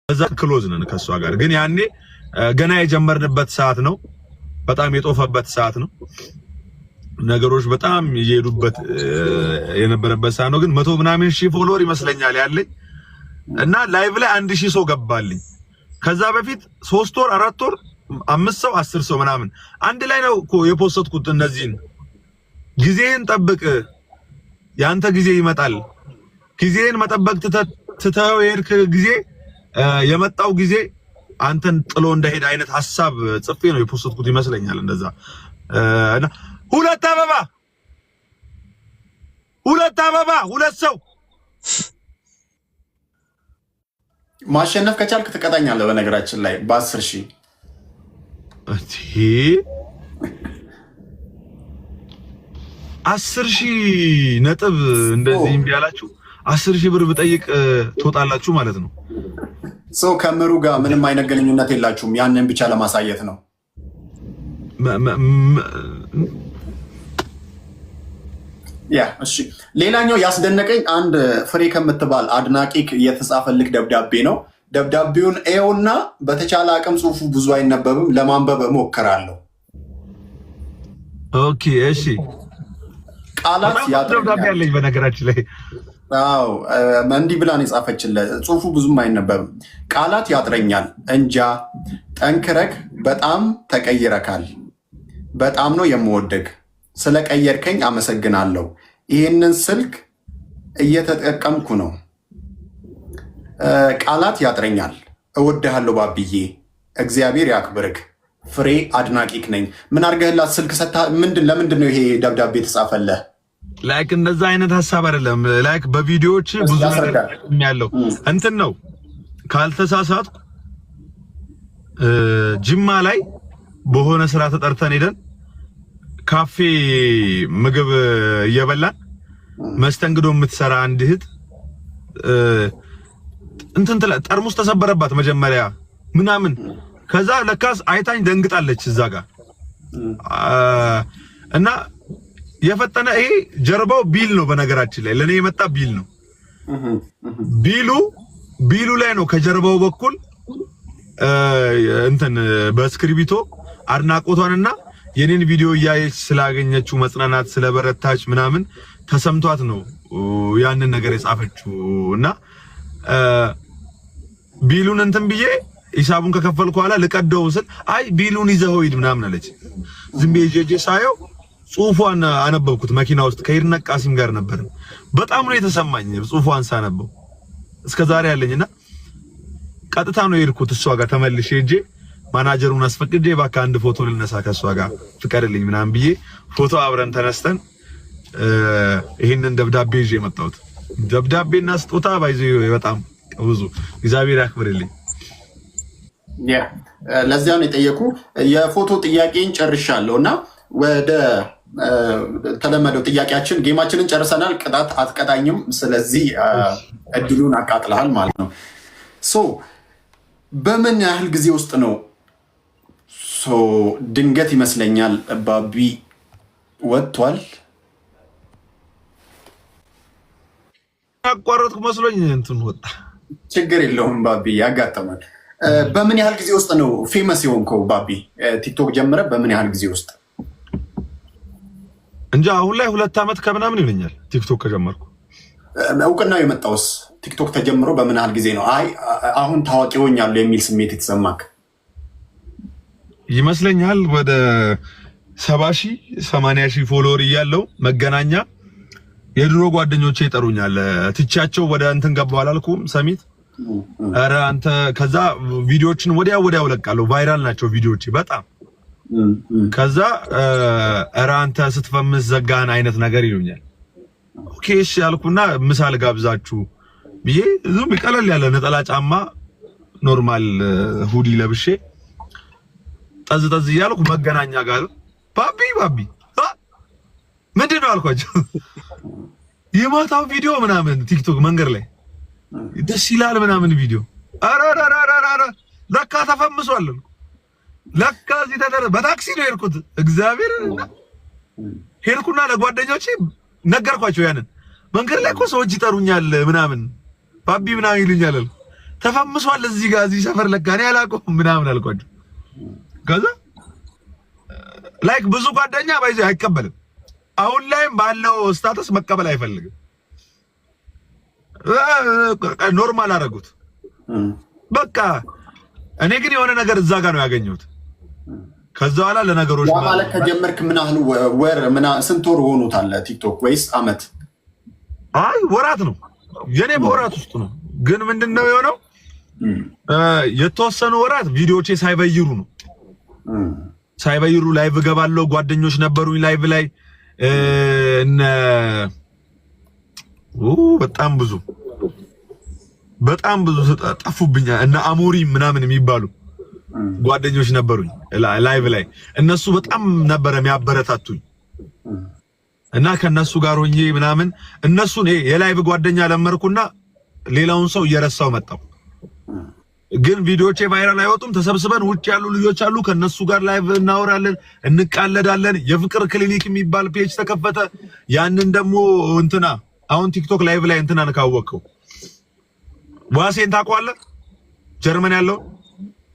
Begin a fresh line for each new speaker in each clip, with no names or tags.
በዛ ክሎዝ ነን ከሷ ጋር ግን ያኔ ገና የጀመርንበት ሰዓት ነው በጣም የጦፈበት ሰዓት ነው ነገሮች በጣም እየሄዱበት የነበረበት ሰዓት ነው ግን 100 ምናምን ሺህ ፎሎወር ይመስለኛል ያለኝ እና ላይቭ ላይ 1000 ሰው ገባልኝ ከዛ በፊት 3 ወር 4 ወር 5 ሰው 10 ሰው ምናምን አንድ ላይ ነው እኮ የፖስትኩት እነዚህን ጊዜን ጠብቅ ያንተ ጊዜ ይመጣል ጊዜን መጠበቅ ትተው የሄድክ ጊዜ የመጣው ጊዜ አንተን ጥሎ እንደሄደ አይነት ሐሳብ ጽፌ ነው የፖስትኩት ይመስለኛል እንደዛ እና ሁለት አበባ ሁለት ሰው
ማሸነፍ ከቻልክ ትቀጣኛለህ በነገራችን ላይ በ10000
እቲ 10000 ነጥብ እንደዚህ እምቢ ያላችሁ 10000 ብር ብጠይቅ ትወጣላችሁ ማለት ነው
ሰው ከምሩ ጋር ምንም አይነት ግንኙነት የላችሁም ያንን ብቻ ለማሳየት ነው ያ እሺ ሌላኛው ያስደነቀኝ አንድ ፍሬ ከምትባል አድናቂክ የተጻፈልክ ደብዳቤ ነው ደብዳቤውን ኤውና በተቻለ አቅም ጽሁፉ ብዙ አይነበብም ለማንበብ እሞክራለሁ
ኦኬ እሺ
ቃላት
ያጥረኛል በነገራችን ላይ
አው መንዲ ብላን የጻፈችለት ጽሁፉ ብዙም አይነበብም ቃላት ያጥረኛል እንጃ ጠንክረክ በጣም ተቀይረካል በጣም ነው የምወደግ ስለቀየርከኝ አመሰግናለሁ ይሄንን ስልክ እየተጠቀምኩ ነው ቃላት ያጥረኛል እወድሃለሁ ባብዬ እግዚአብሔር ያክብርክ ፍሬ አድናቂክ ነኝ ምን አርገህላት ስልክ ሰታ ለምንድን ነው ይሄ ደብዳቤ ተጻፈለህ
ላይክ እንደዛ አይነት ሐሳብ አይደለም ላይክ በቪዲዮዎች ብዙ ነገር ያለው እንትን ነው ካልተሳሳትኩ ጅማ ላይ በሆነ ስራ ተጠርተን ሄደን ካፌ ምግብ እየበላን መስተንግዶ የምትሰራ አንድ እህት እንትን ጠርሙስ ተሰበረባት መጀመሪያ ምናምን ከዛ ለካስ አይታኝ ደንግጣለች እዛ ጋር እና የፈጠነ ይሄ ጀርባው ቢል ነው በነገራችን ላይ ለኔ የመጣ ቢል ነው ቢሉ ላይ ነው ከጀርባው በኩል እንትን በስክሪፕቶ አድናቆቷንና የኔን ቪዲዮ ያየች ስላገኘችው መጽናናት ስለበረታች ምናምን ተሰምቷት ነው ያንን ነገር የጻፈችው እና ቢሉን እንትን ብዬ ሂሳቡን ከከፈልኩ በኋላ ልቀደው ስል አይ ቢሉን ይዘው ሂድ ምናምን አለች ዝም ብዬ ሳየው ጽሁፏን አነበብኩት መኪና ውስጥ ከይርነቃሲም ጋር ነበር በጣም ነው የተሰማኝ ጽሁፏን ሳነበው እስከዛሬ ያለኝና ቀጥታ ነው የሄድኩት እሷ ጋር ተመልሼ ሄጄ ማናጀሩን አስፈቅጄ ባካ አንድ ፎቶ ልነሳ ከሷ ጋር ፍቀድልኝ ምናምን ብዬ ፎቶ አብረን ተነስተን ይሄንን ደብዳቤ ይዤ መጣሁት ደብዳቤና ስጦታ ባይዞ በጣም ብዙ እግዚአብሔር ያክብርልኝ
ያ ለዚያ ነው የጠየቁ የፎቶ ጥያቄን ጨርሻለሁና ወደ ተለመደው ጥያቄያችን ጌማችንን ጨርሰናል ቅጣት አትቀጣኝም ስለዚህ እድሉን አቃጥለሃል ማለት ነው ሶ በምን ያህል ጊዜ ውስጥ ነው ድንገት ይመስለኛል ባቢ ወጥቷል
አቋረጥኩ መስሎኝ እንትን ወጣ
ችግር የለውም ባቢ ያጋጠማል በምን ያህል ጊዜ ውስጥ ነው ፌመስ የሆንከው ባቢ ቲክቶክ ጀምረ በምን ያህል ጊዜ ውስጥ
እንጃ አሁን ላይ 2 አመት ከምናምን ይለኛል ቲክቶክ ከጀመርኩ
እውቅናው የመጣውስ ቲክቶክ ተጀምሮ በምን ያህል ጊዜ ነው አይ አሁን ታዋቂ ሆኛለሁ የሚል ስሜት የተሰማክ
ይመስለኛል ወደ 70000 80000 ፎሎወር እያለው መገናኛ የድሮ ጓደኞቼ ይጠሩኛል ትቻቸው ወደ እንትን ገባው አላልኩም ሰሚት አረ አንተ ከዛ ቪዲዮዎችን ወዲያው ለቃለሁ ቫይራል ናቸው ቪዲዮዎቼ በጣም ከዛ አረ አንተ ስትፈምስ ዘጋን አይነት ነገር ይሉኛል ኦኬ እሺ ያልኩና ምሳል ጋብዛችሁ ብዬ ዝም ይቀለል ያለ ነጠላ ጫማ ኖርማል ሁዲ ለብሼ ጠዝ ያልኩ መገናኛ ጋር ባቢ ምንድነው አልኳቸው የማታው ቪዲዮ ምናምን ቲክቶክ መንገር ላይ ደስ ይላል ምናምን ቪዲዮ አራራራራ ለካ ተፈምሷል ለካ እዚህ በታክሲ ነው የሄድኩት እግዚአብሔር ሄድኩና ለጓደኞቼ ነገርኳቸው ያንን መንገድ ላይ እኮ ሰዎች ይጠሩኛል ምናምን ባቢ ምናምን ይሉኛል ተፈምሷል እዚህ ጋር እዚህ ሰፈር ለካ እኔ አላውቀውም ምናምን አልኳቸው። ከዛ ላይክ ብዙ ጓደኛ ባይዘ አይቀበልም። አሁን ላይም ባለው ስታተስ መቀበል አይፈልግም። ኖርማል አደረጉት በቃ። እኔ ግን የሆነ ነገር እዛ ጋር ነው ያገኘሁት። ከዛ በኋላ ለነገሮች
ማለት ከጀመርክ ምን ያህል ወር ስንት ወር ሆኖታል ቲክቶክ ወይስ አመት?
አይ ወራት ነው የኔ በወራት ውስጥ ነው። ግን ምንድነው የሆነው የተወሰኑ ወራት ቪዲዮዎቼ ሳይበይሩ ነው ሳይበይሩ ላይቭ ገባለሁ። ጓደኞች ነበሩኝ ላይቭ ላይ እነ በጣም ብዙ ጠፉብኛ እና አሞሪ ምናምን የሚባሉ ጓደኞች ነበሩኝ ላይቭ ላይ። እነሱ በጣም ነበር የሚያበረታቱኝ እና ከነሱ ጋር ሆኜ ምናምን እነሱን የላይቭ ጓደኛ ለመርኩና ሌላውን ሰው እየረሳው መጣው። ግን ቪዲዮዎቼ ቫይራል አይወጡም። ተሰብስበን ውጭ ያሉ ልጆች አሉ ከነሱ ጋር ላይቭ እናወራለን፣ እንቃለዳለን። የፍቅር ክሊኒክ የሚባል ፔጅ ተከፈተ። ያንን ደግሞ እንትና አሁን ቲክቶክ ላይቭ ላይ እንትናን ካወቀው ዋሴን ታውቀዋለህ? ጀርመን ያለው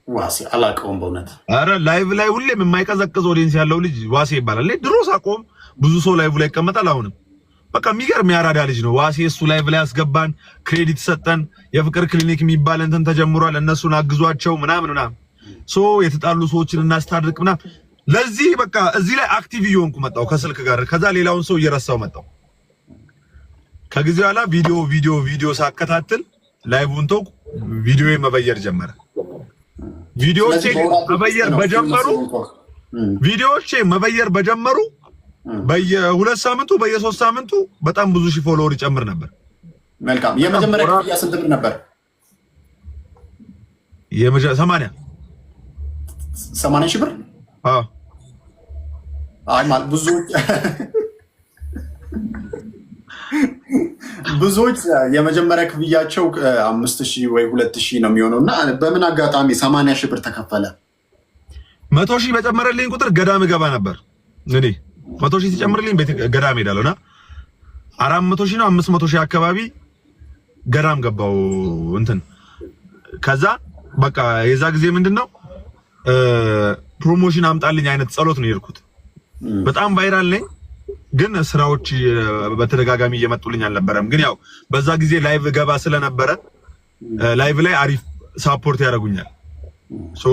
ዋሴ አላውቀውም በእውነት።
አረ ላይቭ ላይ ሁሌም የማይቀዘቅዝ ኦዲየንስ ያለው ልጅ ዋሴ ይባላል። ድሮ ሳቆም ብዙ ሰው ላይቭ ላይ ይቀመጣል። አሁንም በቃ የሚገርም ያራዳ ልጅ ነው ዋሴ። እሱ ላይቭ ላይ አስገባን፣ ክሬዲት ሰጠን። የፍቅር ክሊኒክ የሚባል እንትን ተጀምሯል፣ እነሱን አግዟቸው ምናምን ሶ የተጣሉ ሰዎችን እናስታርቅ ምናምን። ለዚህ በቃ እዚህ ላይ አክቲቭ እየሆንኩ መጣሁ ከስልክ ጋር። ከዛ ሌላውን ሰው እየረሳው መጣሁ። ከጊዜ በኋላ ቪዲዮ ሳከታትል ላይቭን ተውኩ። ቪዲዮ መበየር ጀመረ። ቪዲዮዎቼ መበየር በጀመሩ በየ2 ሳምንቱ በየ3 ሳምንቱ በጣም ብዙ ሺህ ፎሎወር ይጨምር ነበር።
መልካም። የመጀመሪያ ክፍያ ስንት ብር ነበር? 80 ሺህ ብር። አይ ማለት ብዙዎች የመጀመሪያ ክፍያቸው 5000 ወይ 2000 ነው የሚሆነው እና በምን አጋጣሚ 80 ሺህ ብር ተከፈለ?
100 ሺህ በጨመረልኝ ቁጥር ገዳም ገባ ነበር። እኔ 100 ሺህ ሲጨምርልኝ ቤት ገዳም ሄዳለሁና 400 ሺህ ነው 500 ሺህ አካባቢ ገዳም ገባው እንትን። ከዛ በቃ የዛ ጊዜ ምንድነው ፕሮሞሽን አምጣልኝ አይነት ጸሎት ነው የሄድኩት። በጣም ቫይራል ነኝ ግን ስራዎች በተደጋጋሚ እየመጡልኝ አልነበረም። ግን ያው በዛ ጊዜ ላይቭ ገባ ስለነበረ ላይቭ ላይ አሪፍ ሳፖርት ያደርጉኛል። ሶ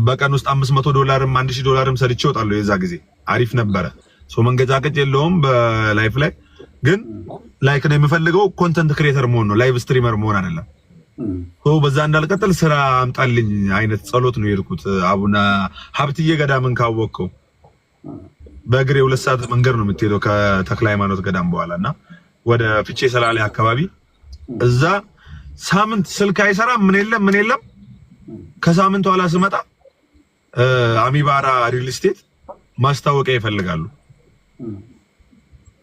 በቀን ውስጥ $500 $1000 ሰርቼ እወጣለሁ። የዛ ጊዜ አሪፍ ነበረ። ሶ መንገጫቀጭ የለውም በላይቭ ላይ። ግን ላይክ ነው የምፈልገው ኮንተንት ክሬተር መሆን ነው፣ ላይቭ ስትሪመር መሆን አይደለም። ሶ በዛ እንዳልቀጥል ስራ አምጣልኝ አይነት ጸሎት ነው የሄድኩት። አቡነ ሀብትዬ ገዳምን ካወቅከው በእግሬ 2 ሰዓት መንገድ ነው የምትሄደው ከተክለ ሃይማኖት ገዳም በኋላና ወደ ፍቼ ሰላሌ አካባቢ። እዛ ሳምንት ስልክ አይሰራም ምን የለም። ከሳምንት በኋላ ስመጣ አሚባራ ሪል ስቴት ማስታወቂያ ይፈልጋሉ።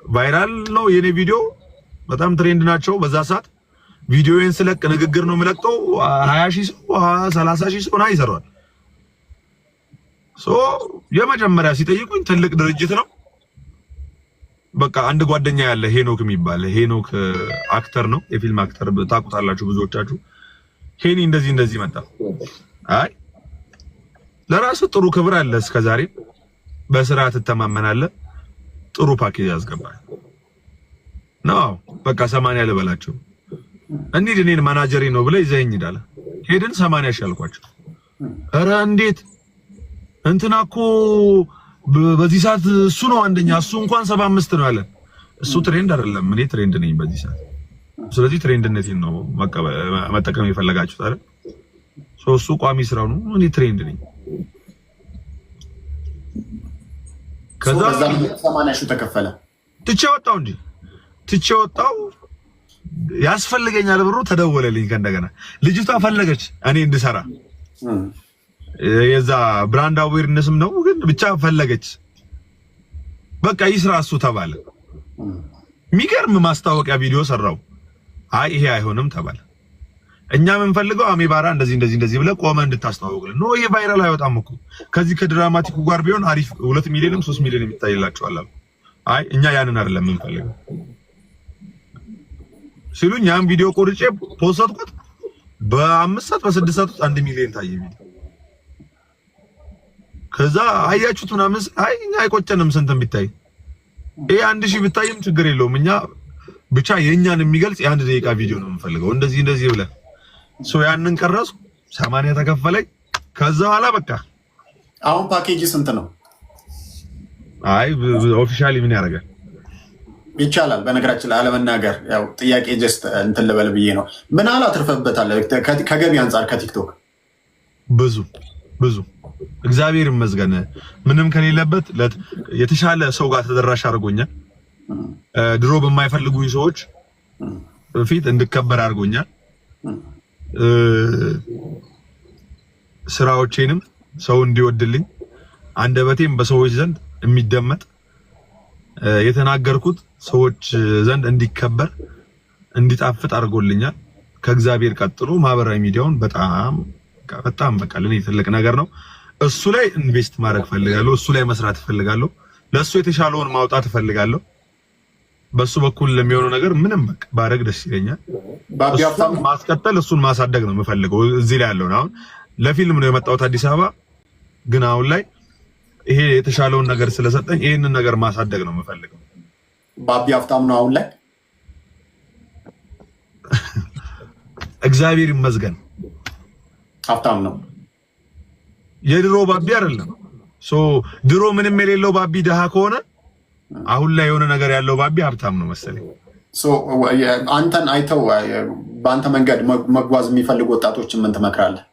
ቫይራል ነው የኔ ቪዲዮ፣ በጣም ትሬንድ ናቸው። በዛ ሰዓት ቪዲዮዬን ስለቅ ንግግር ነው የምለቀው 20,000 ሰው 30,000 ሰው ነው ይሰራል። ሶ የመጀመሪያ ሲጠይቁኝ ትልቅ ድርጅት ነው። በቃ አንድ ጓደኛ ያለ ሄኖክ የሚባል ሄኖክ አክተር ነው፣ የፊልም አክተር ታውቁታላችሁ ብዙዎቻችሁ። ሄኒ እንደዚህ መጣ። አይ ለራስ ጥሩ ክብር አለ፣ እስከዛሬ በስራ ትተማመናለህ፣ ጥሩ ፓኬጅ ያስገባል ነው። በቃ 80 ልበላቸው እንሂድ እኔን ማናጀሪ ነው ብለ ይዘኸኝ ሄዳለ። ሄድን 80 ያልኳቸው። ኧረ እንዴት እንትና እኮ በዚህ ሰዓት እሱ ነው አንደኛ፣ እሱ እንኳን 75 ነው ያለ። እሱ ትሬንድ አይደለም፣ እኔ ትሬንድ ነኝ በዚህ ሰዓት። ስለዚህ ትሬንድነቴን ነው መጠቀም የፈለጋችሁት አይደል? እሱ ቋሚ ስራው ነው፣ እኔ ትሬንድ ነኝ። ከዛ
80 ሺህ ተከፈለ።
ትቼ ወጣው። ያስፈልገኛል ብሩ ተደወለልኝ ከእንደገና። ልጅቷ ፈለገች እኔ እንድሰራ የዛ ብራንድ አዌርነስም ነው ግን ብቻ ፈለገች። በቃ ይስራ እሱ ተባለ። የሚገርም ማስታወቂያ ቪዲዮ ሰራው። አይ ይሄ አይሆንም ተባለ። እኛ የምንፈልገው አሚባራ እንደዚህ ብለ ቆመ እንድታስተዋውቅልን ነው። ይሄ ቫይራል አይወጣም እኮ ከዚህ ከድራማቲኩ ጋር ቢሆን አሪፍ 2 ሚሊዮንም 3 ሚሊዮን የሚታይላቸዋል አሉ። አይ እኛ ያንን አይደለም የምንፈልገው ሲሉኝ ያን ቪዲዮ ቆርጬ ፖስትኩት። በ5 ሰዓት በ6 ሰዓት ውስጥ 1 ሚሊዮን ታየ ቪዲዮ። ከዛ አያችሁት ምናምን አይ እኛ አይቆጨንም ስንትም ቢታይ ይሄ 1000 ቢታይም ችግር የለውም እኛ ብቻ የኛን የሚገልጽ የ1 ደቂቃ ቪዲዮ ነው የምንፈልገው እንደዚህ ብለን ያንን ቀረጽ 80 ተከፈለኝ። ከዛ በኋላ በቃ
አሁን ፓኬጅ ስንት ነው?
አይ ኦፊሻሊ ምን ያደርጋል
ይቻላል። በነገራችን ላይ አለመናገር ያው ጥያቄ ጀስት እንትን ልበል ብዬ ነው። ምን አላ አትርፈበታል ከገቢ አንጻር ከቲክቶክ? ብዙ እግዚአብሔር ይመስገን ምንም ከሌለበት የተሻለ ሰው ጋር ተደራሽ አድርጎኛል። ድሮ በማይፈልጉኝ ሰዎች በፊት እንድከበር አድርጎኛል። ስራዎቼንም ሰው እንዲወድልኝ አንደበቴም በሰዎች ዘንድ የሚደመጥ የተናገርኩት ሰዎች ዘንድ እንዲከበር እንዲጣፍጥ አድርጎልኛል። ከእግዚአብሔር ቀጥሎ ማህበራዊ ሚዲያውን በጣም በቃ ለኔ ትልቅ ነገር ነው። እሱ ላይ ኢንቨስት ማድረግ ፈልጋለሁ። እሱ ላይ መስራት ፈልጋለሁ። ለሱ የተሻለውን ማውጣት ፈልጋለሁ። በሱ በኩል ለሚሆነው ነገር ምንም በቃ ባረግ ደስ ይለኛል። እሱን ማስቀጠል እሱን ማሳደግ ነው የምፈልገው። እዚህ ላይ ያለው አሁን ለፊልም ነው የመጣሁት አዲስ አበባ፣ ግን አሁን ላይ ይሄ የተሻለውን ነገር ስለሰጠኝ ይሄንን ነገር ማሳደግ ነው የምፈልገው። ባቢ ሀብታም ነው አሁን ላይ
እግዚአብሔር ይመስገን
ሀብታም ነው።
የድሮ ባቢ አይደለም። ድሮ ምንም የሌለው ባቢ ደሃ ከሆነ አሁን ላይ የሆነ ነገር ያለው ባቢ ሀብታም ነው መሰለኝ።
አንተን አይተው በአንተ መንገድ መጓዝ የሚፈልጉ ወጣቶችን ምን ትመክራለህ?